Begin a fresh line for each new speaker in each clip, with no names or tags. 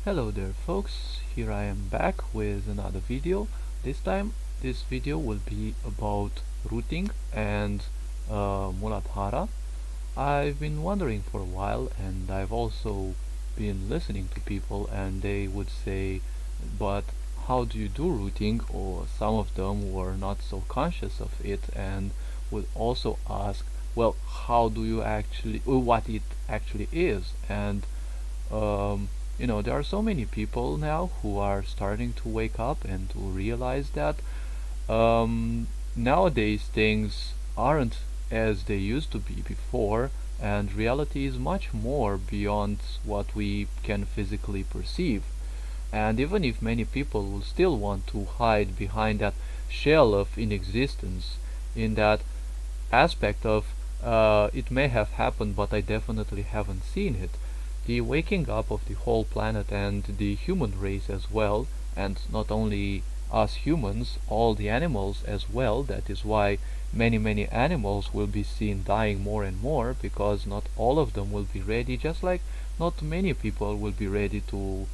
Hello there folks, here I am back with another video. This time this video will be about rooting and Muladhara. I've been wondering for a while, and I've also been listening to people, and they would say, but how do you do rooting? Or some of them were not so conscious of it and would also ask, well, how do you actually, what it actually is? And um, there are so many people now who are starting to wake up and to realize that nowadays things aren't as they used to be before, and reality is much more beyond what we can physically perceive. And even if many people will still want to hide behind that shell of inexistence, in that aspect of it may have happened, but I definitely haven't seen it. The waking up of the whole planet and the human race as well, and not only us humans, all the animals as well. That is why many animals will be seen dying more and more, because not all of them will be ready, just like not many people will be ready to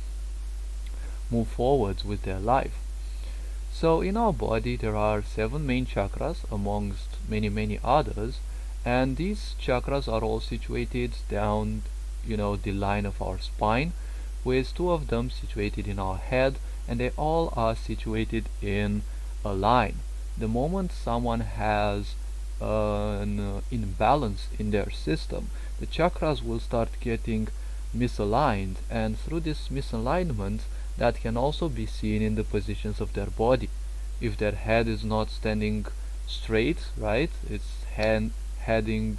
move forwards with their life. So in our body there are 7 main chakras amongst many others, and these chakras are all situated down the line of our spine, with 2 of them situated in our head, and they all are situated in a line. The moment someone has an imbalance in their system, the chakras will start getting misaligned, and through this misalignment, that can also be seen in the positions of their body. If their head is not standing straight, right, it's heading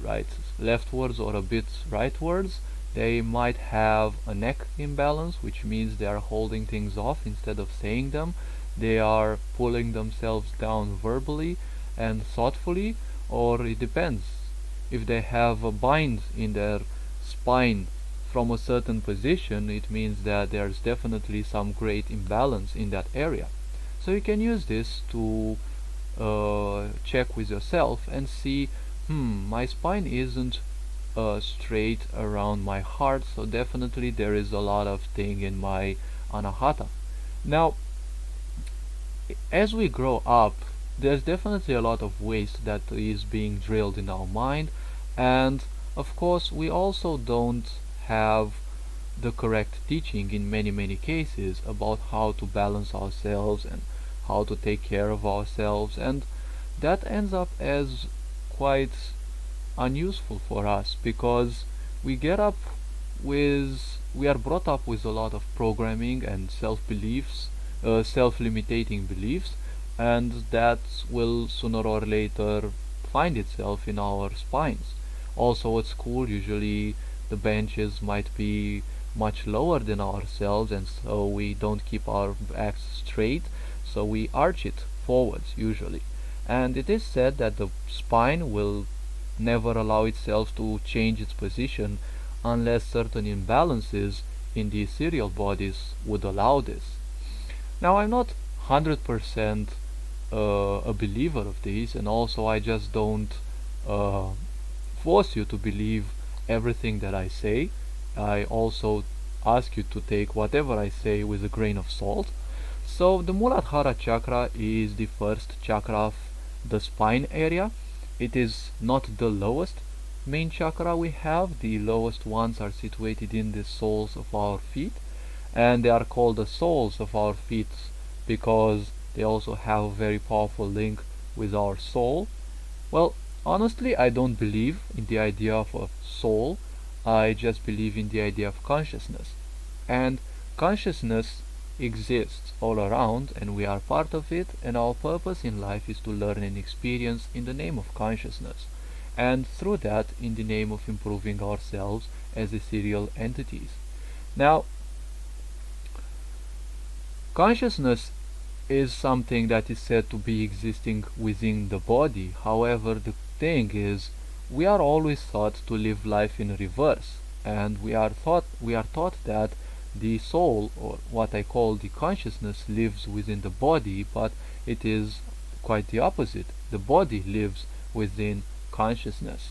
right leftwards or a bit rightwards, they might have a neck imbalance, which means they are holding things off instead of saying them. They are pulling themselves down verbally and thoughtfully, or it depends. If they have a bind in their spine from a certain position, it means that there's definitely some great imbalance in that area. So you can use this to check with yourself and see, my spine isn't straight around my heart, so definitely there is a lot of thing in my anahata. Now, as we grow up, there's definitely a lot of waste that is being drilled in our mind, and of course we also don't have the correct teaching in many cases about how to balance ourselves and how to take care of ourselves, and that ends up as quite unuseful for us, because we get up we are brought up with a lot of programming and self-beliefs, self-limiting beliefs, and that will sooner or later find itself in our spines. Also at school, usually the benches might be much lower than ourselves, and so we don't keep our backs straight, so we arch it forwards usually. And it is said that the spine will never allow itself to change its position unless certain imbalances in the ethereal bodies would allow this. Now, I'm not 100% a believer of this, and also I just don't uh, force you to believe everything that I say. I also ask you to take whatever I say with a grain of salt. So the Muladhara Chakra is the first chakra of the spine area. It is not the lowest main chakra we have. The lowest ones are situated in the soles of our feet, and they are called the soles of our feet because they also have a very powerful link with our soul. Well, honestly, I don't believe in the idea of a soul. I just believe in the idea of consciousness. And consciousness exists all around, and we are part of it, and our purpose in life is to learn and experience in the name of consciousness, and through that in the name of improving ourselves as ethereal entities. Now, consciousness is something that is said to be existing within the body. However, the thing is, we are always taught to live life in reverse, and we are taught that the soul, or what I call the consciousness, lives within the body, but it is quite the opposite. The body lives within consciousness.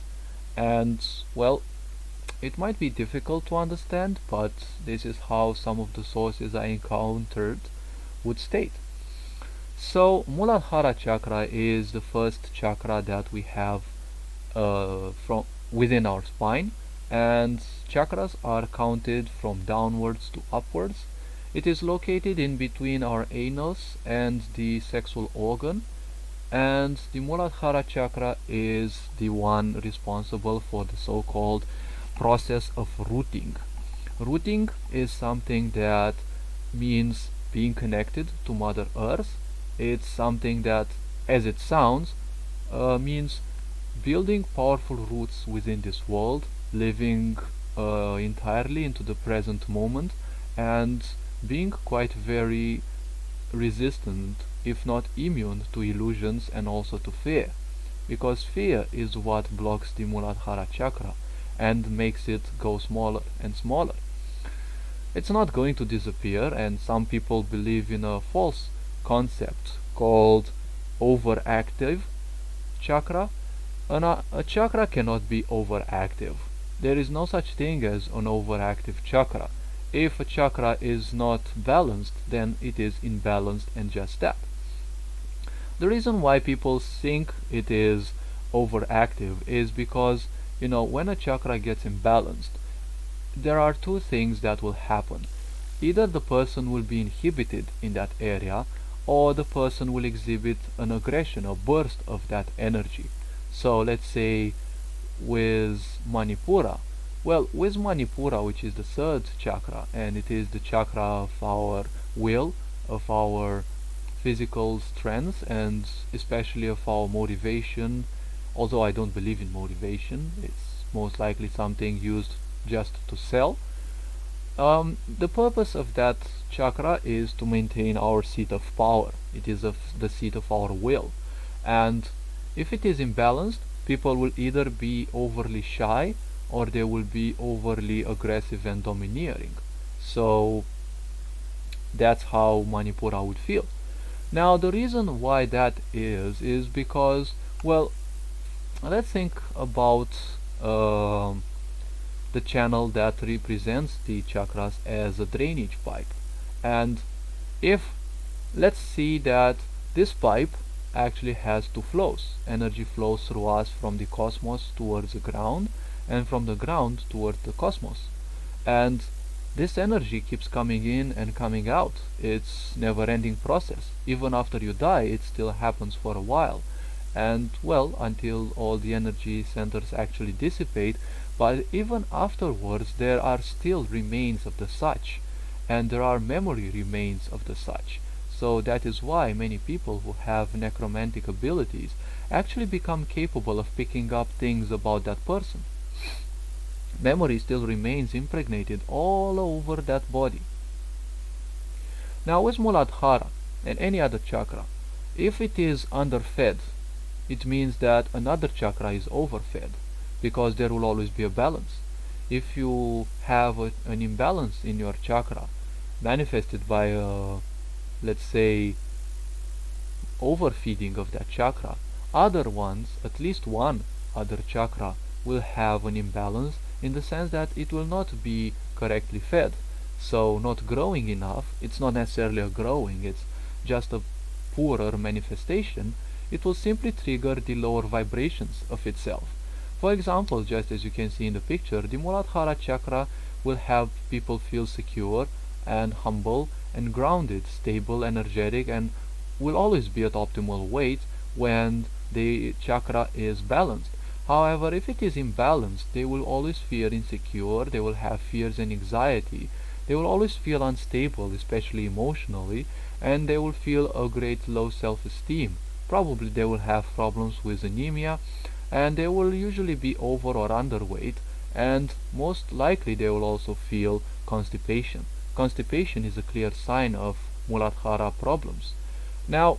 And well, it might be difficult to understand, but this is how some of the sources I encountered would state. So, Muladhara Chakra is the first chakra that we have from within our spine, and chakras are counted from downwards to upwards. It is located in between our anus and the sexual organ, and the Muladhara Chakra is the one responsible for the so-called process of rooting. Rooting is something that means being connected to Mother Earth. It's something that, as it sounds, means building powerful roots within this world, living entirely into the present moment, and being quite very resistant, if not immune, to illusions and also to fear. Because fear is what blocks the Muladhara Chakra and makes it go smaller and smaller. It's not going to disappear, and some people believe in a false concept called overactive chakra. A chakra cannot be overactive. There is no such thing as an overactive chakra. If a chakra is not balanced, then it is imbalanced, and just that. The reason why people think it is overactive is because, when a chakra gets imbalanced, there are two things that will happen. Either the person will be inhibited in that area, or the person will exhibit an aggression, a burst of that energy. So let's say with Manipura. Well, with Manipura, which is the third chakra, and it is the chakra of our will, of our physical strength, and especially of our motivation. Although I don't believe in motivation, it's most likely something used just to sell. The purpose of that chakra is to maintain our seat of power. It is the seat of our will. And if it is imbalanced, people will either be overly shy or they will be overly aggressive and domineering. So that's how Manipura would feel. Now, the reason why that is because, well, let's think about the channel that represents the chakras as a drainage pipe. And if, let's see that this pipe actually has two flows. Energy flows through us from the cosmos towards the ground, and from the ground towards the cosmos. And this energy keeps coming in and coming out. It's never-ending process. Even after you die, it still happens for a while. And, well, until all the energy centers actually dissipate, but even afterwards there are still remains of the such, and there are memory remains of the such. So that is why many people who have necromantic abilities actually become capable of picking up things about that person. Memory still remains impregnated all over that body. Now with Muladhara and any other chakra, if it is underfed, it means that another chakra is overfed, because there will always be a balance. If you have an imbalance in your chakra manifested by let's say overfeeding of that chakra, other ones, at least one other chakra, will have an imbalance in the sense that it will not be correctly fed. So not growing enough, it's not necessarily a growing, it's just a poorer manifestation. It will simply trigger the lower vibrations of itself. For example, just as you can see in the picture, the Muladhara chakra will have people feel secure and humble and grounded, stable, energetic, and will always be at optimal weight when the chakra is balanced. However, if it is imbalanced, they will always feel insecure, they will have fears and anxiety, they will always feel unstable, especially emotionally, and they will feel a great low self-esteem. Probably they will have problems with anemia, and they will usually be over or underweight, and most likely they will also feel constipation. Constipation is a clear sign of Muladhara problems. Now,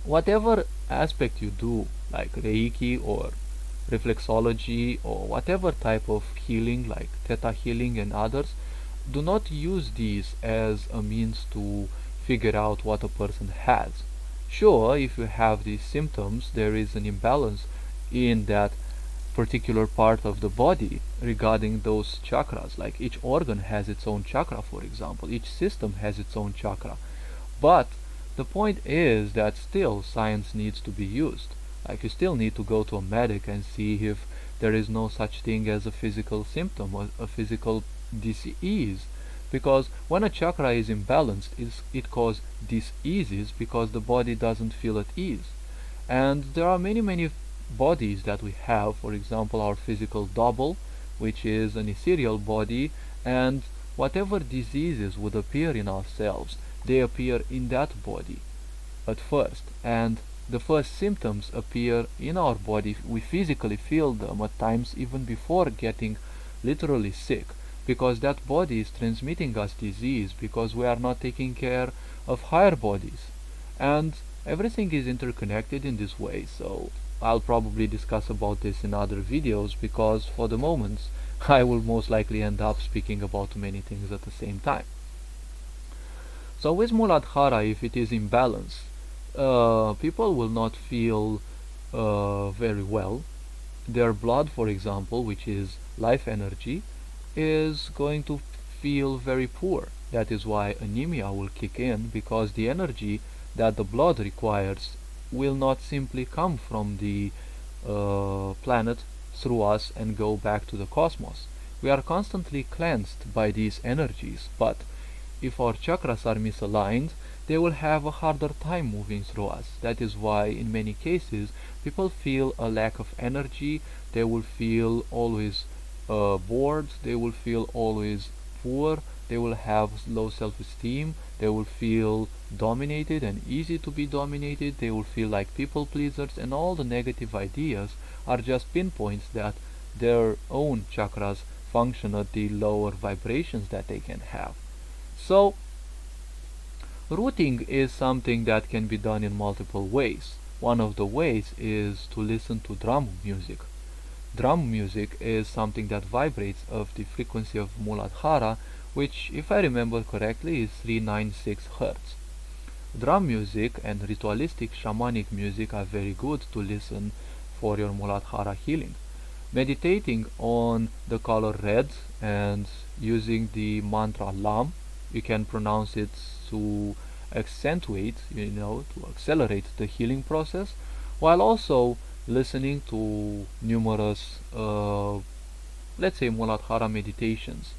whatever aspect you do, like Reiki or reflexology or whatever type of healing like theta healing and others, do not use these as a means to figure out what a person has. Sure, if you have these symptoms, there is an imbalance in that particular part of the body regarding those chakras. Like each organ has its own chakra, for example. Each system has its own chakra. But the point is that still science needs to be used. Like you still need to go to a medic and see if there is no such thing as a physical symptom or a physical disease. Because when a chakra is imbalanced, it causes diseases because the body doesn't feel at ease. And there are many bodies that we have. For example, our physical double, which is an ethereal body, and whatever diseases would appear in ourselves, they appear in that body at first, and the first symptoms appear in our body. We physically feel them at times even before getting literally sick, because that body is transmitting us disease because we are not taking care of higher bodies. And everything is interconnected in this way, so I'll probably discuss about this in other videos, because for the moment I will most likely end up speaking about many things at the same time. So with Muladhara, if it is imbalanced, people will not feel very well. Their blood, for example, which is life energy, is going to feel very poor. That is why anemia will kick in, because the energy that the blood requires will not simply come from the planet through us and go back to the cosmos. We are constantly cleansed by these energies, but if our chakras are misaligned, they will have a harder time moving through us. That is why in many cases people feel a lack of energy, they will feel always bored, they will feel always poor, they will have low self-esteem, they will feel dominated and easy to be dominated, they will feel like people pleasers, and all the negative ideas are just pinpoints that their own chakras function at the lower vibrations that they can have. So rooting is something that can be done in multiple ways. One of the ways is to listen to drum music. Drum music is something that vibrates of the frequency of Muladhara, which, if I remember correctly, is 396 Hz. Drum music and ritualistic shamanic music are very good to listen for your Muladhara healing. Meditating on the color red and using the mantra Lam, you can pronounce it to accentuate, to accelerate the healing process, while also listening to numerous, let's say, Muladhara meditations.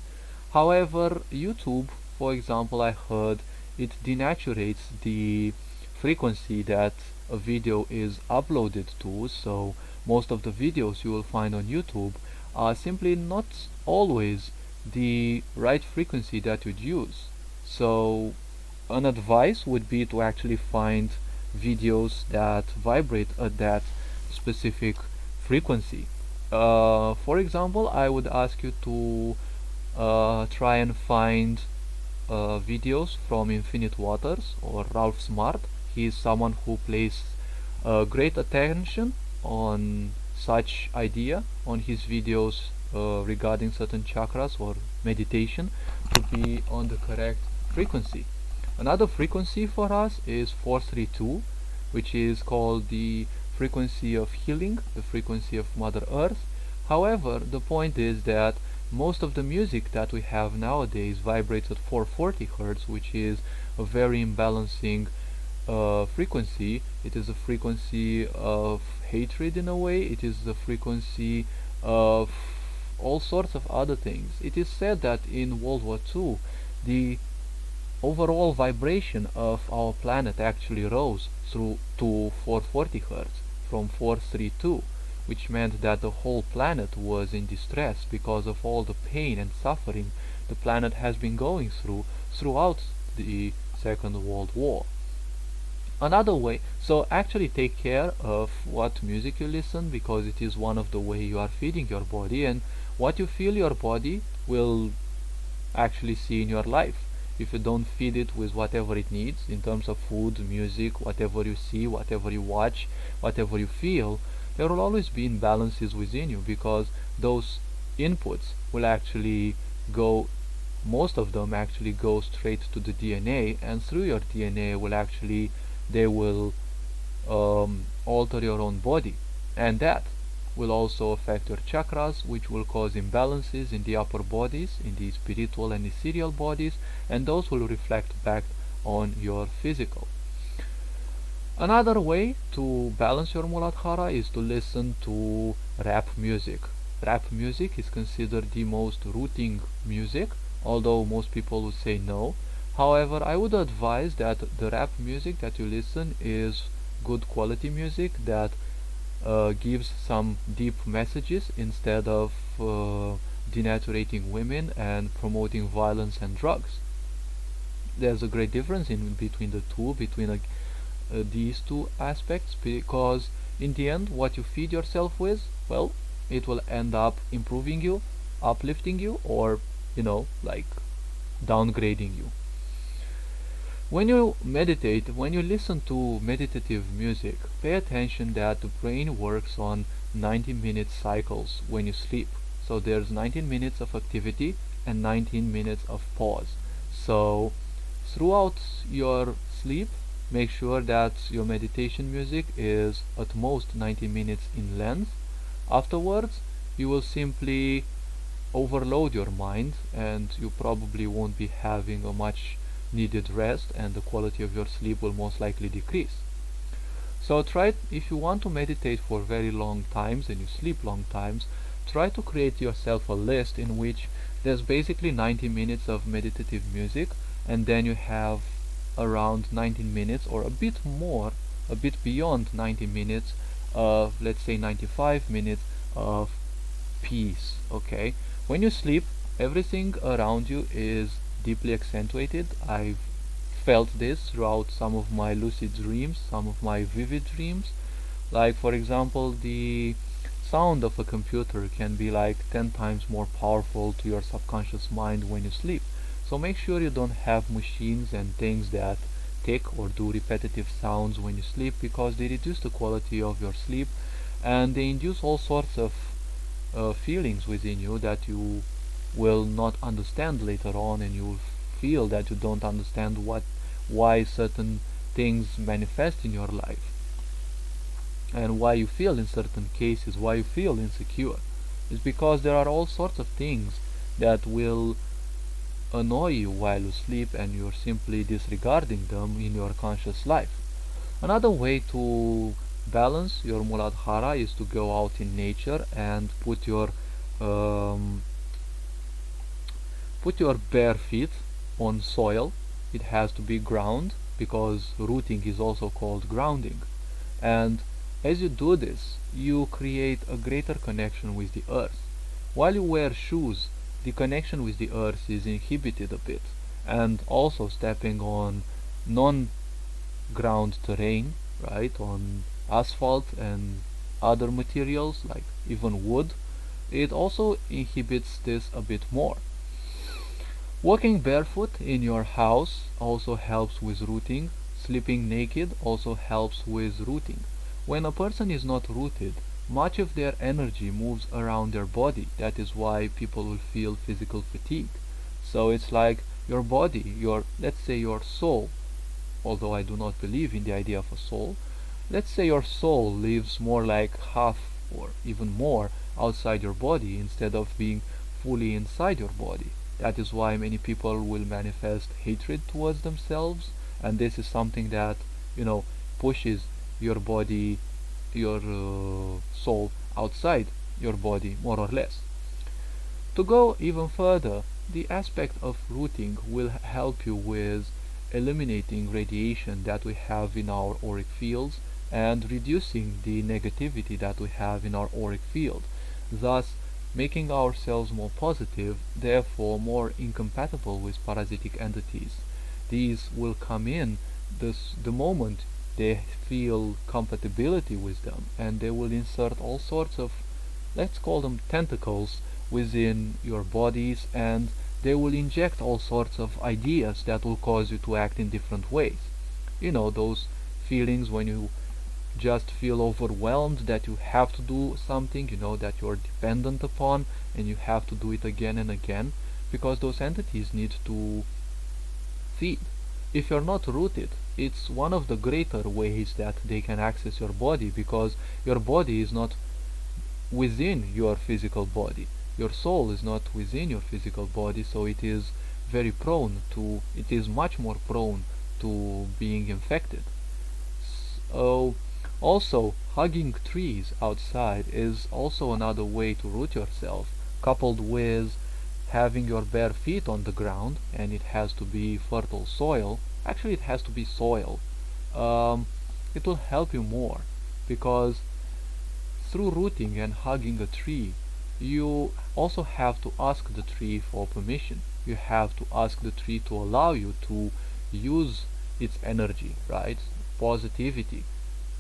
However, YouTube, for example, I heard it denaturates the frequency that a video is uploaded to, so most of the videos you will find on YouTube are simply not always the right frequency that you'd use. So an advice would be to actually find videos that vibrate at that specific frequency. For example, I would ask you to try and find videos from Infinite Waters or Ralph Smart. He is someone who plays great attention on such idea on his videos regarding certain chakras or meditation to be on the correct frequency. Another frequency for us is 432, which is called the frequency of healing, the frequency of Mother Earth. However, the point is that most of the music that we have nowadays vibrates at 440 Hz, which is a very imbalancing frequency. It is a frequency of hatred in a way. It is the frequency of all sorts of other things. It is said that in World War II, the overall vibration of our planet actually rose through to 440 Hz from 432, which meant that the whole planet was in distress because of all the pain and suffering the planet has been going through throughout the Second World War. Another way, so actually take care of what music you listen, because it is one of the way you are feeding your body, and what you feel your body will actually see in your life. If you don't feed it with whatever it needs in terms of food, music, whatever you see, whatever you watch, whatever you feel, there will always be imbalances within you, because those inputs will actually go, most of them actually go straight to the DNA, and through your DNA will actually, they will alter your own body, and that will also affect your chakras, which will cause imbalances in the upper bodies, in the spiritual and ethereal bodies, and those will reflect back on your physical. Another way to balance your Muladhara is to listen to rap music. Rap music is considered the most rooting music, although most people would say no. However, I would advise that the rap music that you listen is good quality music that gives some deep messages instead of denaturating women and promoting violence and drugs. There's a great difference in between the two, between these two aspects, because in the end what you feed yourself with, well, it will end up improving you, uplifting you, or like downgrading you. When you meditate, when you listen to meditative music, pay attention that the brain works on 90-minute cycles when you sleep. So there's 19 minutes of activity and 19 minutes of pause. So throughout your sleep, make sure that your meditation music is at most 90 minutes in length. Afterwards, you will simply overload your mind and you probably won't be having a much needed rest, and the quality of your sleep will most likely decrease. So try, if you want to meditate for very long times and you sleep long times, try to create yourself a list in which there's basically 90 minutes of meditative music, and then you have around 19 minutes or a bit more, a bit beyond 90 minutes of, let's say, 95 minutes of peace. Okay, when you sleep, everything around you is deeply accentuated. I've felt this throughout some of my lucid dreams, some of my vivid dreams. Like, for example, the sound of a computer can be like 10 times more powerful to your subconscious mind when you sleep. So make sure you don't have machines and things that tick or do repetitive sounds when you sleep, because they reduce the quality of your sleep and they induce all sorts of feelings within you that you will not understand later on, and you will feel that you don't understand why certain things manifest in your life and why you feel in certain cases, why you feel insecure. It's because there are all sorts of things that will annoy you while you sleep and you're simply disregarding them in your conscious life. Another way to balance your Muladhara is to go out in nature and um, put your bare feet on soil. It has to be ground, because rooting is also called grounding. And as you do this, you create a greater connection with the earth. While you wear shoes, the connection with the earth is inhibited a bit, and also stepping on non-ground terrain, right, on asphalt and other materials like even wood, it also inhibits this a bit more. Walking barefoot in your house also helps with rooting. Sleeping naked also helps with rooting. When a person is not rooted, much of their energy moves around their body. That is why people will feel physical fatigue. So it's like your body, let's say your soul, although I do not believe in the idea of a soul, let's say your soul lives more like half or even more outside your body instead of being fully inside your body. That is why many people will manifest hatred towards themselves, and this is something that, pushes your body, your soul outside your body, more or less. To go even further, the aspect of rooting will help you with eliminating radiation that we have in our auric fields and reducing the negativity that we have in our auric field, thus making ourselves more positive, therefore more incompatible with parasitic entities. These will come in the moment they feel compatibility with them, and they will insert all sorts of, let's call them tentacles, within your bodies, and they will inject all sorts of ideas that will cause you to act in different ways. Those feelings when you just feel overwhelmed that you have to do something, that you're dependent upon, and you have to do it again and again, because those entities need to feed. If you're not rooted, it's one of the greater ways that they can access your body, because your body is not within your physical body. Your soul is not within your physical body, so it is it is much more prone to being infected. So, also, hugging trees outside is also another way to root yourself, coupled with having your bare feet on the ground, and it has to be fertile soil. Actually, it has to be soil. Um, it will help you more because through rooting and hugging a tree, you also have to ask the tree for permission. You have to ask the tree to allow you to use its energy, right? Positivity.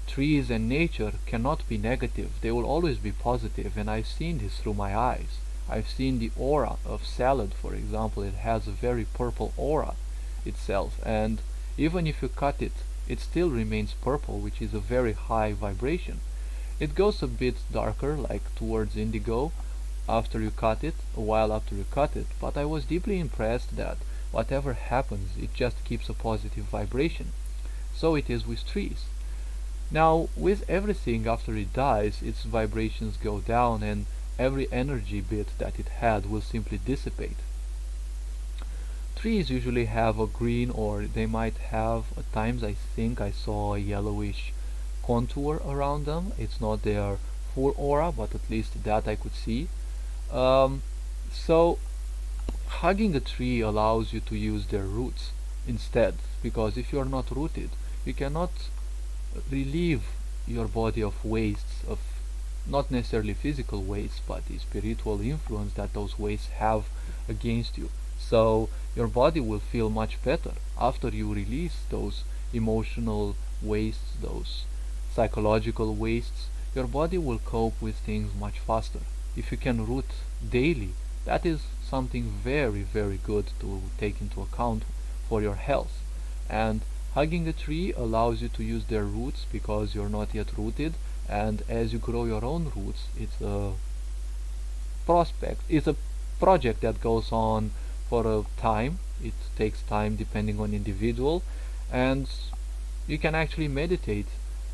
Trees and nature cannot be negative, they will always be positive, and I've seen this through my eyes. I've seen the aura of salad, for example. It has a very purple aura itself, and even if you cut it, it still remains purple, which is a very high vibration. It goes a bit darker, like towards indigo, after you cut it, a while after you cut it, but I was deeply impressed that whatever happens, it just keeps a positive vibration. So it is with trees. Now, with everything after it dies, its vibrations go down and every energy bit that it had will simply dissipate. Trees usually have a green, or they might have, at times I think I saw a yellowish contour around them. It's not their full aura, but at least that I could see. Um, so hugging a tree allows you to use their roots instead, because if you are not rooted, you cannot relieve your body of wastes, of not necessarily physical wastes, but the spiritual influence that those wastes have against you. So your body will feel much better after you release those emotional wastes, those psychological wastes. Your body will cope with things much faster. If you can root daily, that is something very, very good to take into account for your health. And hugging a tree allows you to use their roots because you're not yet rooted, and as you grow your own roots, it's a project that goes on for a time. It takes time depending on individual, and you can actually meditate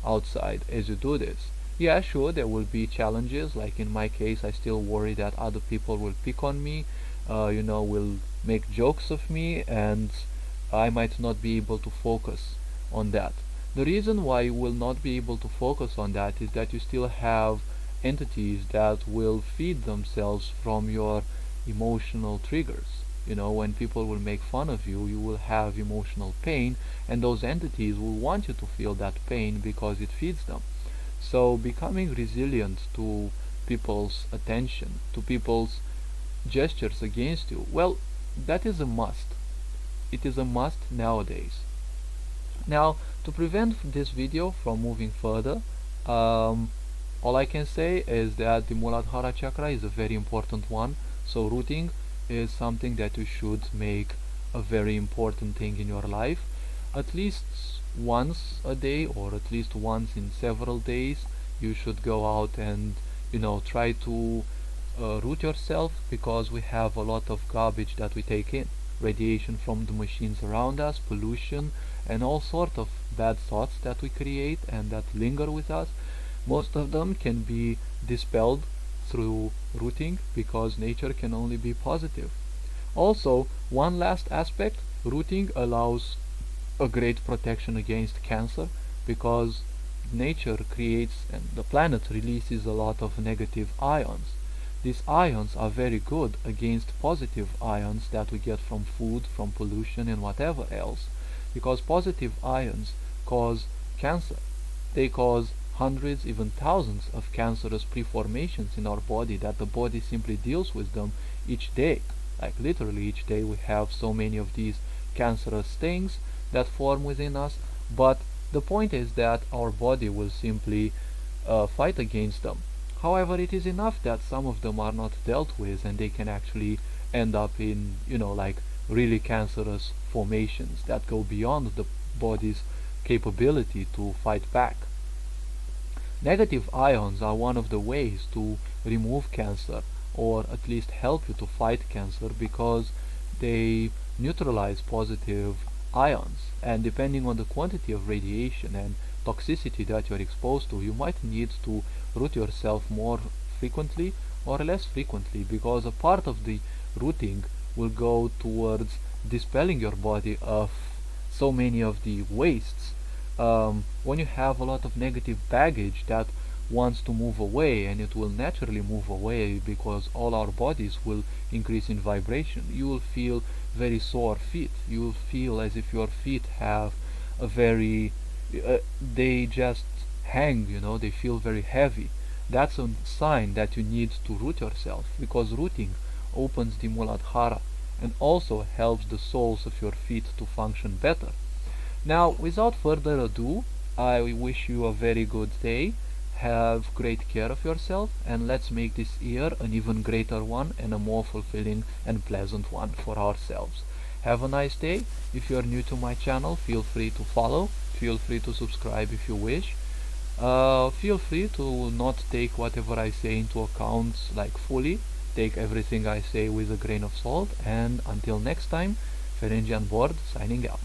outside as you do this. Yeah, sure, there will be challenges. Like in my case, I still worry that other people will pick on me, will make jokes of me, and I might not be able to focus on that. The reason why you will not be able to focus on that is that you still have entities that will feed themselves from your emotional triggers. When people will make fun of you, you will have emotional pain, and those entities will want you to feel that pain because it feeds them. So becoming resilient to people's attention, to people's gestures against you, well, that is a must. It is a must nowadays. Now, to prevent this video from moving further, all I can say is that the Muladhara Chakra is a very important one. So rooting is something that you should make a very important thing in your life. At least once a day, or at least once in several days, you should go out and try to root yourself, because we have a lot of garbage that we take in. Radiation from the machines around us, pollution, and all sort of bad thoughts that we create and that linger with us. Most of them can be dispelled through rooting, because nature can only be positive. Also, one last aspect, rooting allows a great protection against cancer, because nature creates and the planet releases a lot of negative ions. These ions are very good against positive ions that we get from food, from pollution, and whatever else, because positive ions cause cancer. They cause hundreds, even thousands of cancerous preformations in our body that the body simply deals with them each day. Like literally each day we have so many of these cancerous things that form within us, but the point is that our body will simply fight against them. However, it is enough that some of them are not dealt with, and they can actually end up in, like really cancerous formations that go beyond the body's capability to fight back. Negative ions are one of the ways to remove cancer, or at least help you to fight cancer, because they neutralize positive ions, and depending on the quantity of radiation and toxicity that you're exposed to, you might need to root yourself more frequently or less frequently, because a part of the rooting will go towards dispelling your body of so many of the wastes. When you have a lot of negative baggage that wants to move away, and it will naturally move away because all our bodies will increase in vibration, you will feel very sore feet. You will feel as if your feet have a very they just hang, they feel very heavy. That's a sign that you need to root yourself, because rooting opens the Muladhara and also helps the soles of your feet to function better. Now, without further ado, I wish you a very good day. Have great care of yourself, and let's make this year an even greater one and a more fulfilling and pleasant one for ourselves. Have a nice day. If you are new to my channel, feel free to follow. Feel free to subscribe if you wish. Feel free to not take whatever I say into account like fully. Take everything I say with a grain of salt. And until next time, Ferengi on board, signing out.